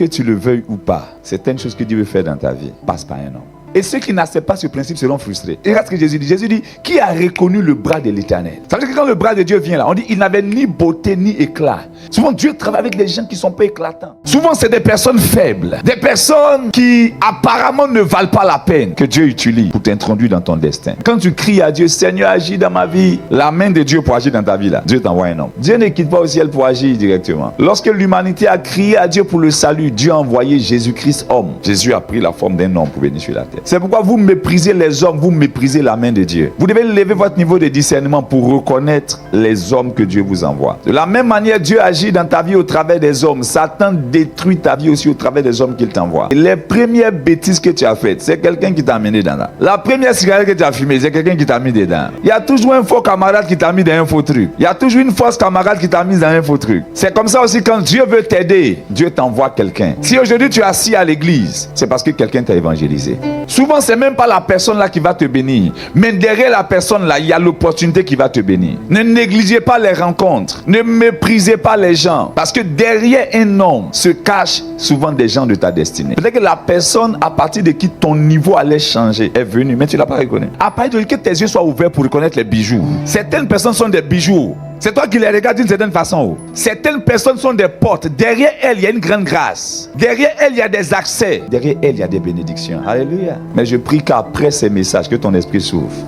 que tu le veuilles ou pas, certaines choses que Dieu veut faire dans ta vie passent par un homme. Et ceux qui n'acceptent pas ce principe seront frustrés. Et regarde ce que Jésus dit. Jésus dit, qui a reconnu le bras de l'Éternel? Ça veut dire que quand le bras de Dieu vient là, on dit, il n'avait ni beauté ni éclat. Souvent, Dieu travaille avec des gens qui ne sont pas éclatants. Souvent, c'est des personnes faibles. Des personnes qui apparemment ne valent pas la peine que Dieu utilise pour t'introduire dans ton destin. Quand tu cries à Dieu, Seigneur, agis dans ma vie, la main de Dieu pour agir dans ta vie là, Dieu t'envoie un homme. Dieu ne quitte pas au ciel pour agir directement. Lorsque l'humanité a crié à Dieu pour le salut, Dieu a envoyé Jésus-Christ homme. Jésus a pris la forme d'un homme pour venir sur la terre. C'est pourquoi vous méprisez les hommes, vous méprisez la main de Dieu. Vous devez lever votre niveau de discernement pour reconnaître les hommes que Dieu vous envoie. De la même manière, Dieu agit dans ta vie au travers des hommes. Satan détruit ta vie aussi au travers des hommes qu'il t'envoie. Et les premières bêtises que tu as faites, c'est quelqu'un qui t'a amené dans là. La première cigarette que tu as fumée, c'est quelqu'un qui t'a mis dedans. Il y a toujours un faux camarade qui t'a mis dans un faux truc. Il y a toujours une fausse camarade qui t'a mis dans un faux truc. C'est comme ça aussi quand Dieu veut t'aider, Dieu t'envoie quelqu'un. Si aujourd'hui tu es assis à l'église, c'est parce que quelqu'un t'a évangélisé. Souvent, c'est même pas la personne là qui va te bénir, mais derrière la personne là, il y a l'opportunité qui va te bénir. Ne négligez pas les rencontres, ne méprisez pas les gens, parce que derrière un homme se cachent souvent des gens de ta destinée. Peut-être que la personne à partir de qui ton niveau allait changer est venue, mais tu l'as pas reconnu. À partir de que tes yeux soient ouverts pour reconnaître les bijoux. Certaines personnes sont des bijoux. C'est toi qui les regardes d'une certaine façon. Certaines personnes sont des portes. Derrière elles, il y a une grande grâce. Derrière elles, il y a des accès. Derrière elles, il y a des bénédictions. Alléluia. Mais je prie qu'après ces messages, que ton esprit s'ouvre.